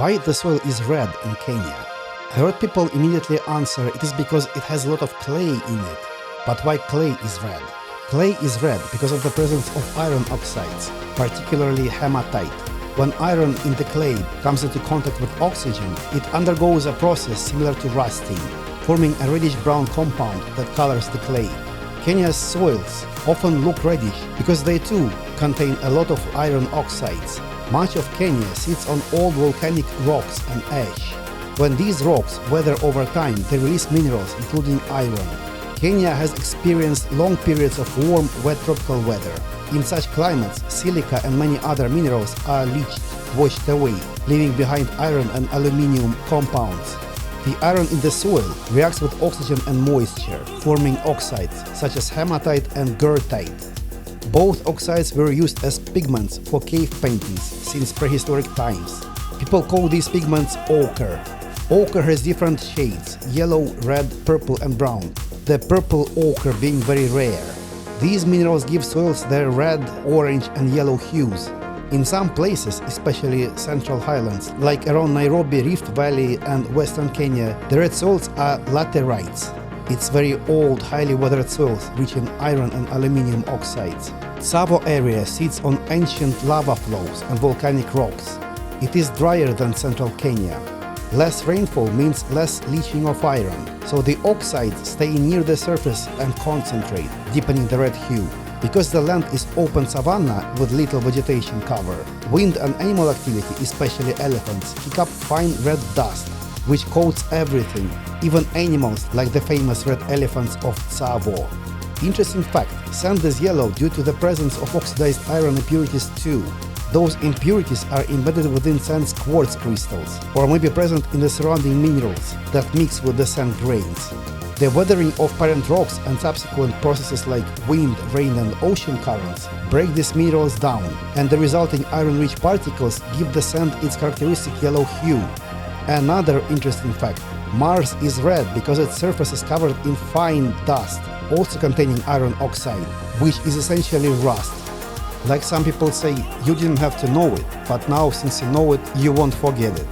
Why the soil is red in Kenya? I heard people immediately answer it is because it has a lot of clay in it. But why clay is red? Clay is red because of the presence of iron oxides, particularly hematite. When iron in the clay comes into contact with oxygen, it undergoes a process similar to rusting, forming a reddish-brown compound that colors the clay. Kenya's soils often look reddish because they too contain a lot of iron oxides. Much of Kenya sits on old volcanic rocks and ash. When these rocks weather over time, they release minerals including iron. Kenya has experienced long periods of warm, wet tropical weather. In such climates, silica and many other minerals are leached, washed away, leaving behind iron and aluminium compounds. The iron in the soil reacts with oxygen and moisture, forming oxides such as hematite and goethite. Both oxides were used as pigments for cave paintings since prehistoric times. People call these pigments ochre. Ochre has different shades: yellow, red, purple and brown, the purple ochre being very rare. These minerals give soils their red, orange and yellow hues. In some places, especially central highlands, like around Nairobi, Rift Valley and western Kenya, the red soils are laterites. It's very old, highly weathered soils rich in iron and aluminium oxides. Tsavo area sits on ancient lava flows and volcanic rocks. It is drier than central Kenya. Less rainfall means less leaching of iron, so the oxides stay near the surface and concentrate, deepening the red hue. Because the land is open savanna with little vegetation cover, wind and animal activity, especially elephants, kick up fine red dust, which coats everything, even animals like the famous red elephants of Tsavo. Interesting fact, sand is yellow due to the presence of oxidized iron impurities too. Those impurities are embedded within sand's quartz crystals, or may be present in the surrounding minerals that mix with the sand grains. The weathering of parent rocks and subsequent processes like wind, rain and ocean currents break these minerals down, and the resulting iron-rich particles give the sand its characteristic yellow hue. Another interesting fact, Mars is red because its surface is covered in fine dust, also containing iron oxide, which is essentially rust. Like some people say, you didn't have to know it, but now since you know it, you won't forget it.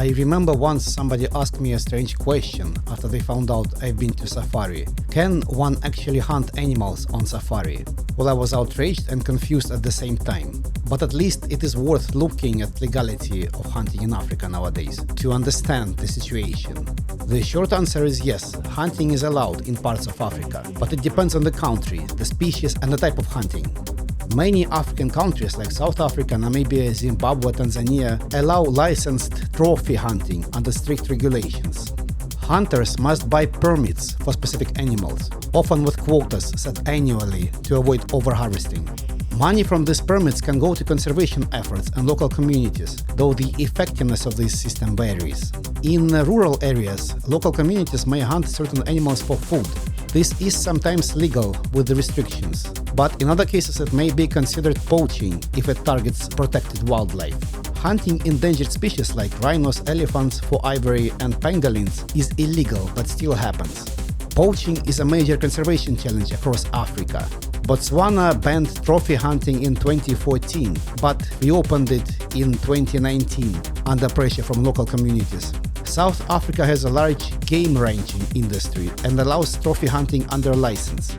I remember once somebody asked me a strange question after they found out I've been to safari. Can one actually hunt animals on safari? Well, I was outraged and confused at the same time. But at least it is worth looking at legality of hunting in Africa nowadays to understand the situation. The short answer is yes, hunting is allowed in parts of Africa, but it depends on the country, the species and the type of hunting. Many African countries like South Africa, Namibia, Zimbabwe, Tanzania allow licensed trophy hunting under strict regulations. Hunters must buy permits for specific animals, often with quotas set annually to avoid overharvesting. Money from these permits can go to conservation efforts and local communities, though the effectiveness of this system varies. In rural areas, local communities may hunt certain animals for food. This is sometimes legal with the restrictions, but in other cases it may be considered poaching if it targets protected wildlife. Hunting endangered species like rhinos, elephants for ivory and pangolins is illegal but still happens. Poaching is a major conservation challenge across Africa. Botswana banned trophy hunting in 2014, but reopened it in 2019 under pressure from local communities. South Africa has a large game ranching industry and allows trophy hunting under license.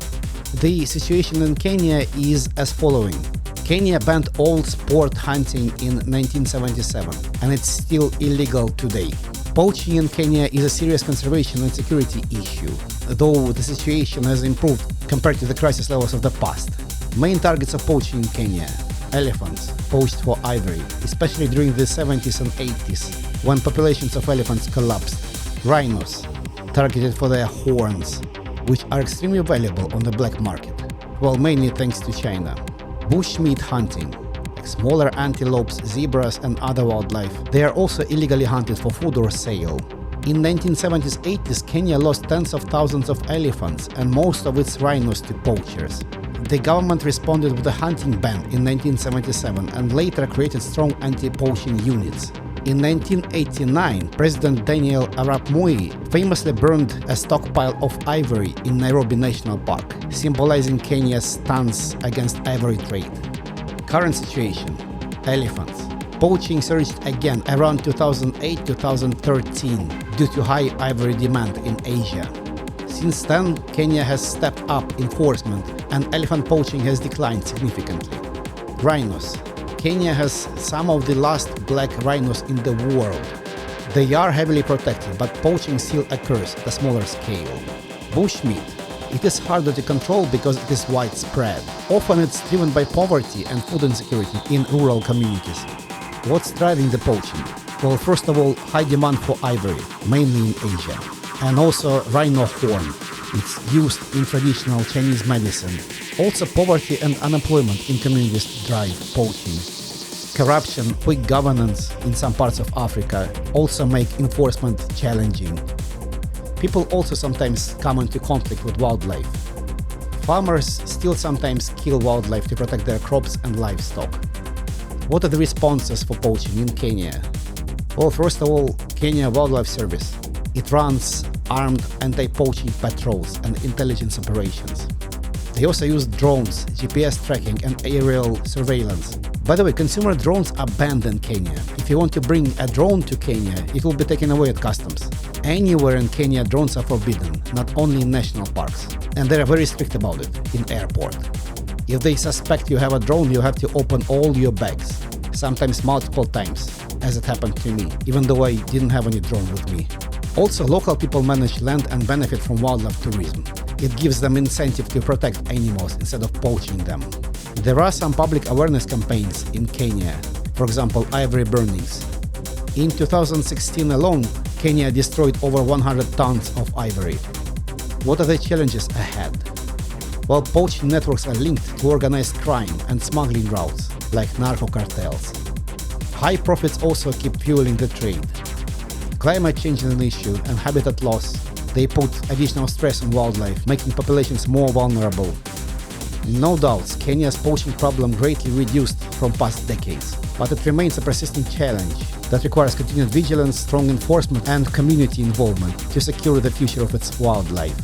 The situation in Kenya is as following. Kenya banned all sport hunting in 1977, and it's still illegal today. Poaching in Kenya is a serious conservation and security issue, though the situation has improved compared to the crisis levels of the past. Main targets of poaching in Kenya: elephants, poached for ivory, especially during the 70s and 80s, when populations of elephants collapsed. Rhinos, targeted for their horns, which are extremely valuable on the black market, well, mainly thanks to China. Bushmeat hunting, like smaller antelopes, zebras and other wildlife, they are also illegally hunted for food or sale. In 1970s, 80s, Kenya lost tens of thousands of elephants and most of its rhinos to poachers. The government responded with a hunting ban in 1977 and later created strong anti-poaching units. In 1989, President Daniel Arap Moi famously burned a stockpile of ivory in Nairobi National Park, symbolizing Kenya's stance against ivory trade. Current situation: elephants. Poaching surged again around 2008-2013 due to high ivory demand in Asia. Since then, Kenya has stepped up enforcement and elephant poaching has declined significantly. Rhinos. Kenya has some of the last black rhinos in the world. They are heavily protected, but poaching still occurs at a smaller scale. Bushmeat. It is harder to control because it is widespread. Often it's driven by poverty and food insecurity in rural communities. What's driving the poaching? Well, first of all, high demand for ivory, mainly in Asia, and also rhino horn. It's used in traditional Chinese medicine. Also, poverty and unemployment in communities drive poaching. Corruption, weak governance in some parts of Africa also make enforcement challenging. People also sometimes come into conflict with wildlife. Farmers still sometimes kill wildlife to protect their crops and livestock. What are the responses for poaching in Kenya? Well, first of all, Kenya Wildlife Service. It runs armed anti-poaching patrols and intelligence operations. They also use drones, GPS tracking and aerial surveillance. By the way, consumer drones are banned in Kenya. If you want to bring a drone to Kenya, it will be taken away at customs. Anywhere in Kenya, drones are forbidden, not only in national parks. And they are very strict about it in airport. If they suspect you have a drone, you have to open all your bags, sometimes multiple times, as it happened to me, even though I didn't have any drone with me. Also, local people manage land and benefit from wildlife tourism. It gives them incentive to protect animals instead of poaching them. There are some public awareness campaigns in Kenya, for example, ivory burnings. In 2016 alone, Kenya destroyed over 100 tons of ivory. What are the challenges ahead? Well, poaching networks are linked to organized crime and smuggling routes, like narco cartels. High profits also keep fueling the trade. Climate change is an issue, and habitat loss. They put additional stress on wildlife, making populations more vulnerable. No doubts, Kenya's poaching problem greatly reduced from past decades, but it remains a persistent challenge that requires continued vigilance, strong enforcement, and community involvement to secure the future of its wildlife.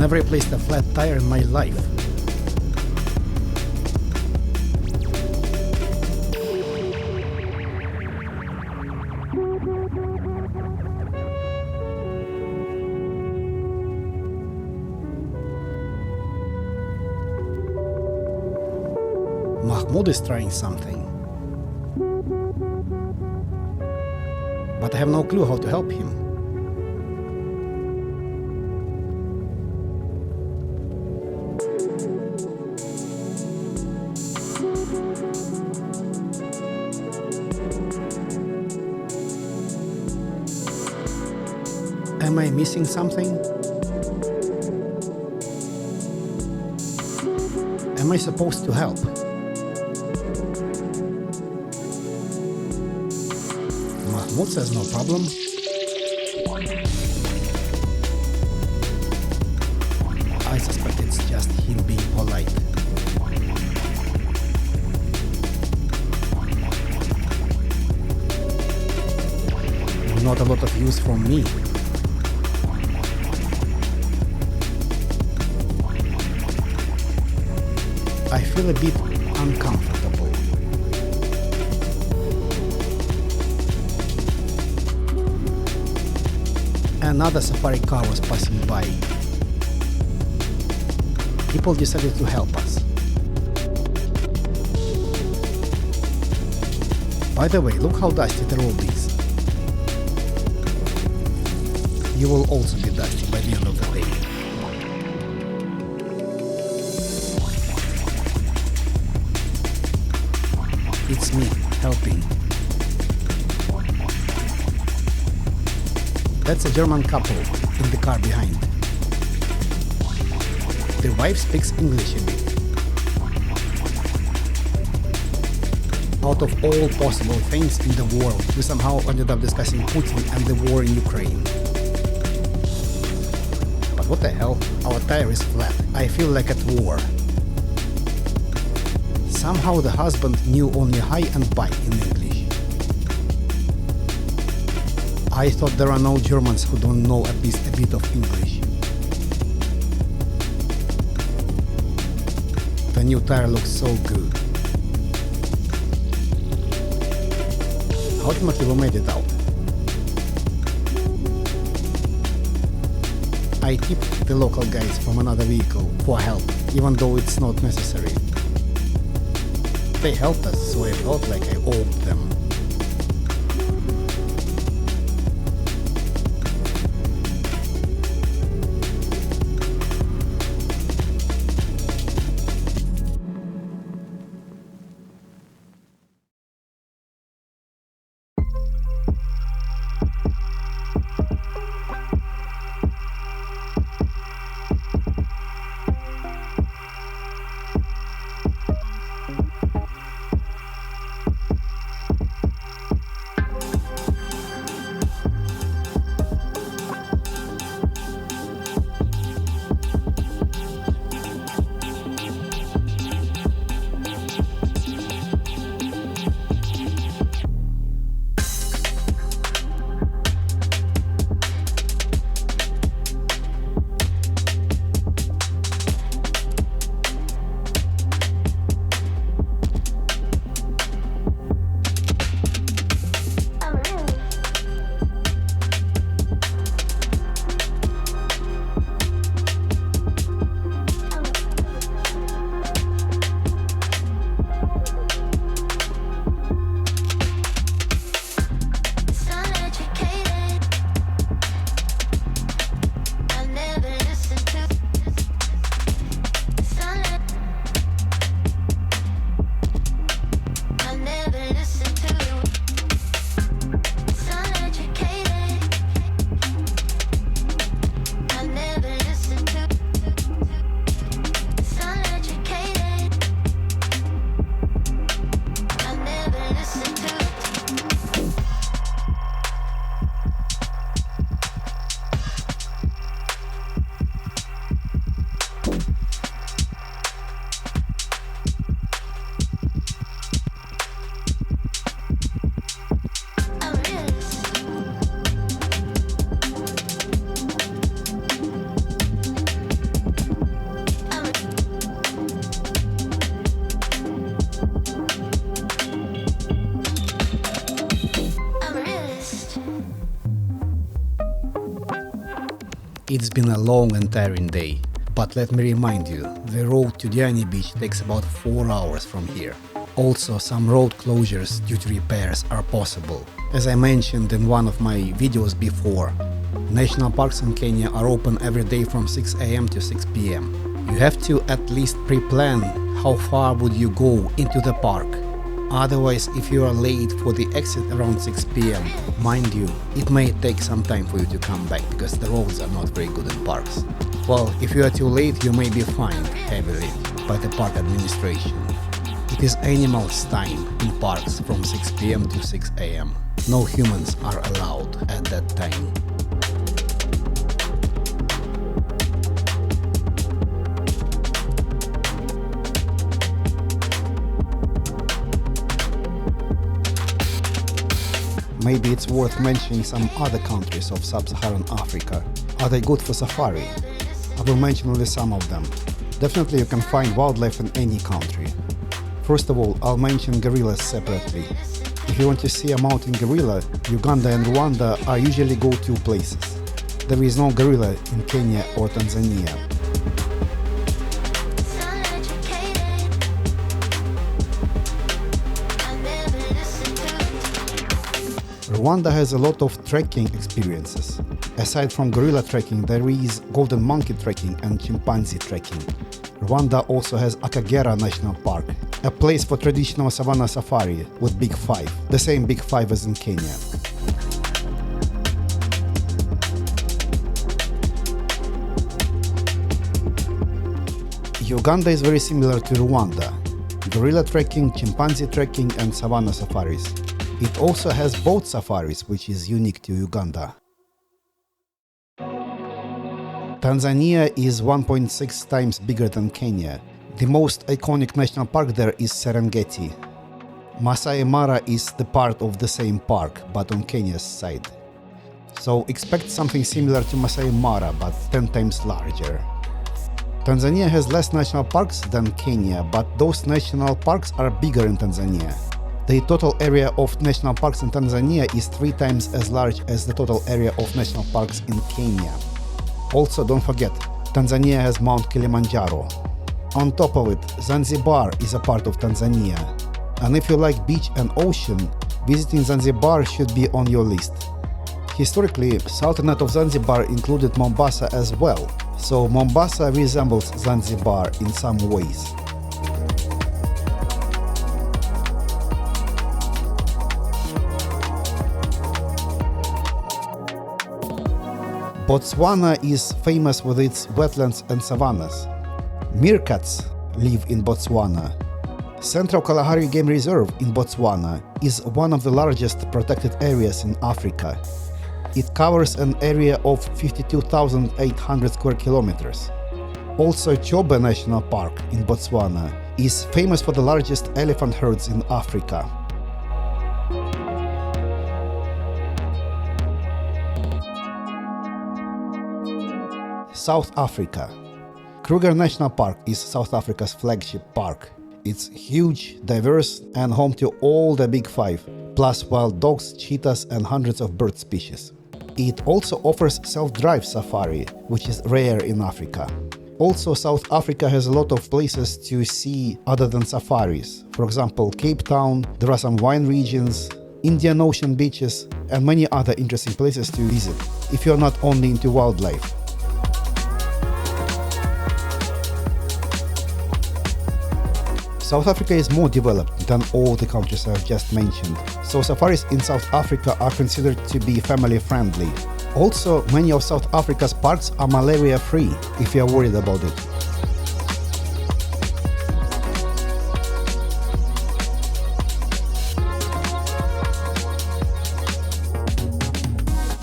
never replaced a flat tire in my life. Mahmoud is trying something, but I have no clue how to help him. Am I missing something? Am I supposed to help? Mahmoud says no problem. I suspect it's just him being polite. Not a lot of use from me. I feel a bit uncomfortable. Another safari car was passing by. People decided to help us. By the way, look how dusty the road is. You will also be dusty by the end of the day. It's me, helping. That's a German couple in the car behind. The wife speaks English a bit. Out of all possible things in the world, we somehow ended up discussing Putin and the war in Ukraine. But what the hell? Our tire is flat. I feel like at war. Somehow the husband knew only hi and bye in English. I thought there are no Germans who don't know at least a bit of English. The new tire looks so good. Ultimately we made it out. I tipped the local guys from another vehicle for help, even though it's not necessary. They helped us, so I felt like I owed them. It's been a long and tiring day, but let me remind you, the road to Diani beach takes about 4 hours from here. Also, some road closures due to repairs are possible. As I mentioned in one of my videos before, national parks in Kenya are open every day from 6 a.m. to 6 p.m. You have to at least pre-plan how far would you go into the park. Otherwise, if you are late for the exit around 6 p.m, mind you, it may take some time for you to come back because the roads are not very good in parks. Well, if you are too late, you may be fined heavily by the park administration. It is animals' time in parks from 6 p.m. to 6 a.m. No humans are allowed at that time. Maybe it's worth mentioning some other countries of sub-Saharan Africa. Are they good for safari? I will mention only some of them. Definitely you can find wildlife in any country. First of all, I'll mention gorillas separately. If you want to see a mountain gorilla, Uganda and Rwanda are usually go-to places. There is no gorilla in Kenya or Tanzania. Rwanda has a lot of trekking experiences. Aside from gorilla trekking, there is golden monkey trekking and chimpanzee trekking. Rwanda also has Akagera National Park, a place for traditional savanna safari with Big Five, the same Big Five as in Kenya. Uganda is very similar to Rwanda. Gorilla trekking, chimpanzee trekking and savanna safaris. It also has boat safaris, which is unique to Uganda. Tanzania is 1.6 times bigger than Kenya. The most iconic national park there is Serengeti. Masai Mara is the part of the same park, but on Kenya's side. So expect something similar to Masai Mara, but 10 times larger. Tanzania has less national parks than Kenya, but those national parks are bigger in Tanzania. The total area of national parks in Tanzania is 3 times as large as the total area of national parks in Kenya. Also, don't forget, Tanzania has Mount Kilimanjaro. On top of it, Zanzibar is a part of Tanzania. And if you like beach and ocean, visiting Zanzibar should be on your list. Historically, Sultanate of Zanzibar included Mombasa as well, so Mombasa resembles Zanzibar in some ways. Botswana is famous with its wetlands and savannas. Meerkats live in Botswana. Central Kalahari Game Reserve in Botswana is one of the largest protected areas in Africa. It covers an area of 52,800 square kilometers. Also, Chobe National Park in Botswana is famous for the largest elephant herds in Africa. South Africa. Kruger National Park is South Africa's flagship park. It's huge, diverse, and home to all the Big Five, plus wild dogs, cheetahs, and hundreds of bird species. It also offers self-drive safari, which is rare in Africa. Also, South Africa has a lot of places to see other than safaris. For example, Cape Town, there are some wine regions, Indian Ocean beaches, and many other interesting places to visit, if you're not only into wildlife. South Africa is more developed than all the countries I've just mentioned, so safaris in South Africa are considered to be family-friendly. Also, many of South Africa's parks are malaria-free, if you're worried about it.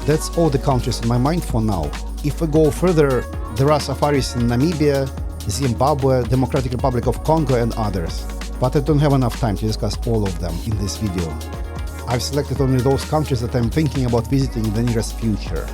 That's all the countries in my mind for now. If we go further, there are safaris in Namibia, Zimbabwe, Democratic Republic of Congo and others. But I don't have enough time to discuss all of them in this video. I've selected only those countries that I'm thinking about visiting in the nearest future.